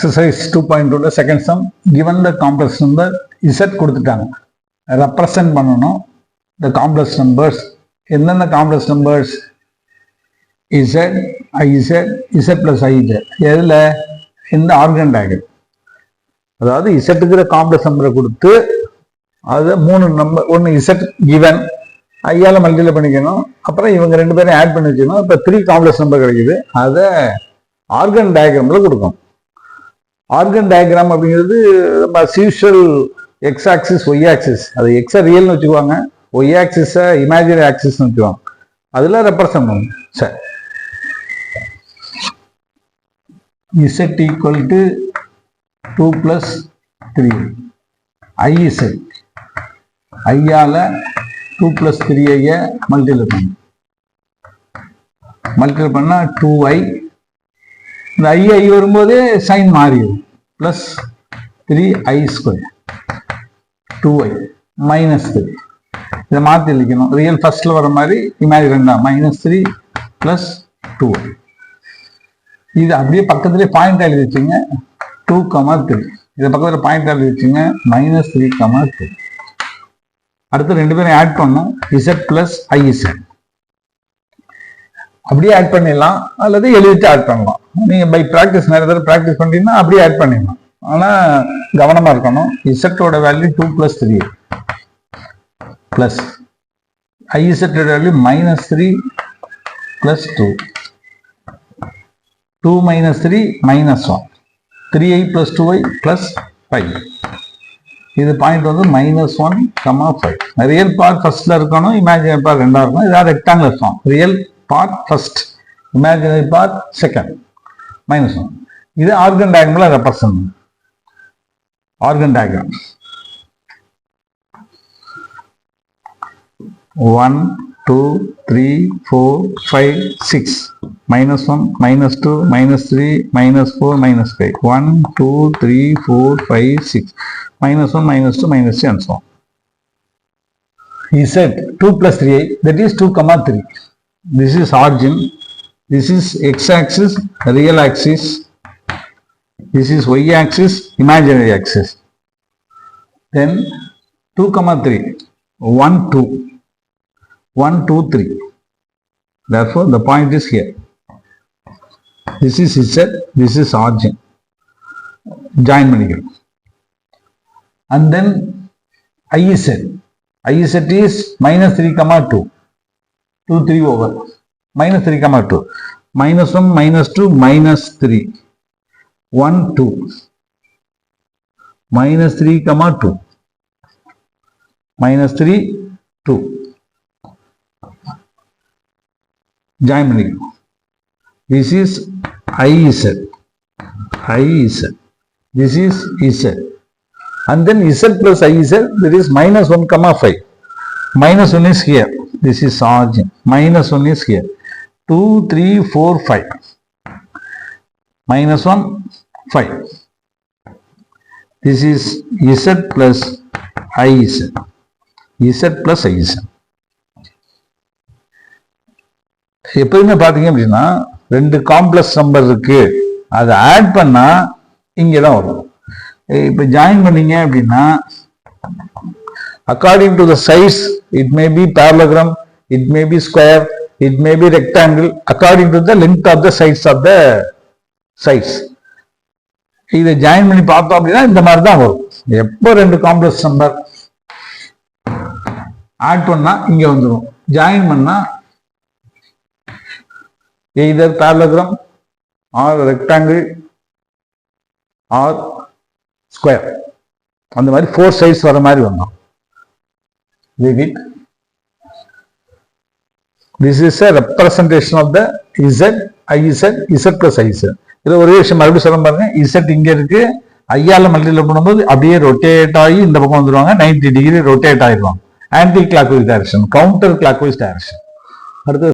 Exercise 2.2 second sum. Given the complex number Z கொடுத்துட்டாங்க. Represent பண்ணணும் the complex numbers. என்னென்ன complex numbers? Z, IZ, Z plus IZ. எதுல? இந்த organ diagram. அதாவது இசட்டுக்கிற complex நம்பரை கொடுத்து அதை 3 நம்பர், ஒன்று இசட் கிவன், ஐயால மல்டிப்ளை பண்ணிக்கணும், அப்புறம் இவங்க 2 பேரும் ஆட் பண்ணி வச்சுக்கணும். இப்போ 3 காம்ப்ளெக்ஸ் நம்பர் கிடைக்குது. அதை ஆர்கன் டயக்ராம்ல கொடுக்கும். ஆர்கன் டயக்ராம் அப்படிங்கிறது நம்ம usual X axis Y axis, அது எக்ஸை ரியல்னு வச்சுக்குவாங்க, ஒய் ஆக்சிஸை இமேஜினரி ஆக்சிஸ்னு வச்சுக்குவாங்க. அதில் ரெப்ரசன்ட் பண்ணும். சரி, இசட் ஈக்குவல் டு 2 + 3 ஐஇசட், ஐயால 2 + 3ஐ மல்டிப்ளை பண்ணும். மல்டிப்ளை பண்ணா 2i, இந்த ஐ வரும்போது சைன் மாறிடும், பிளஸ் 3i², 2i -3. இதை மாற்றி எழுதிக்கணும். ரியல் ஃபர்ஸ்ட்ல வர மாதிரி இமேஜின் -3 + 2i. இது அப்படியே பக்கத்துலேயே பாயிண்ட் எழுதி வச்சுங்க, 2, 3. இதை பக்கத்தில் பாயிண்ட் எழுதி வச்சுங்க, -3, 3. அடுத்து 2 பேரும் ஆட் பண்ணோம், இசட் பிளஸ் ஐஇசட். அப்படியே ஆட் பண்ணிடலாம், அல்லது எழுதிட்டு ஆட் பண்ணலாம். நீங்க பை ப்ராக்டிஸ் நிறைய தடவை ப்ராக்டிஸ் பண்ணிட்டீங்கன்னா அப்படியே ஆட் பண்ணிடலாம். ஆனா கவனமா இருக்கணும். இசட்டோட value 2 + 3 plus ஐஇசட்டோட value -3 + 2, 2 - 3 -1, 3i + 2i + 5. இது பாயிண்ட் வந்து -1, 5. ரியல் பார்ட் ஃபர்ஸ்ட்ல இருக்கணும், இமேஜினரி பார்ட் 2ஆ இருக்கணும். இதான் rectangular form. Real part first, imaginary part second, -1. இது ஆர்கன் டயக்ராம்ல represent. Argand diagram 1 2 3 4 5 6 -1 -2 -3 -4 -5 1 2 3 4 5 6 -1 -2 -3 and so on. He said 2 + 3i, that is 2, 3. This is origin, this is x-axis, real axis, this is y-axis, imaginary axis. Then 2, 3, 1 2, 1 2 3. Therefore the point is here. This is z, this is origin. Join பண்ணிக்கிறோம். And then IZ, IZ is -3, 2. 2 3 over -3, 2 -1 -2 -3 1 2 -3, 2 -3 2. join பண்ணிக்கணும். This is IZ, IZ, this is Z, and then Z plus IZ, there is -1, 5. -1 is here. This is origin. -1 is here. 2 3 4 5. -1 5. This is Z plus IZ. Z plus IZ. எப்பவுமே பாத்தீங்க அப்படின்னா 2 complex number இருக்கு, அதை add பண்ணா இங்கதான் வரும். இப்ப join பண்ணீங்க அப்படின்னா according to the size, it may be parallelogram, it may be square, it may be rectangle, according to the length of the sides of the sides. இதை ஜாயின் பண்ணி பார்த்தோம் அப்படின்னா இந்த மாதிரி தான் வரும். எப்போ 2 காம்ப்ளெக்ஸ் நம்பர் ஆட் பண்ணா இங்க வந்துடும். ஜாயின் பண்ணா either parallelogram or rectangle or square, அந்த மாதிரி 4 sides வர மாதிரி வந்தோம். Leave it. This is a representation of the Z, IZ, Z plus IZ. இதுல ஒரே விஷயம் மறுபடியும் சொல்ல பாருங்க. Z இங்க இருக்கு, ஐயால மல்டிப்ளை பண்ணும்போது அப்படியே ரொட்டேட் ஆகி இந்த பக்கம் வந்துருவாங்க, 90 டிகிரி ரொட்டேட் ஆயிடுவாங்க. Anti clock wise direction, counter clock wise direction. அடுத்து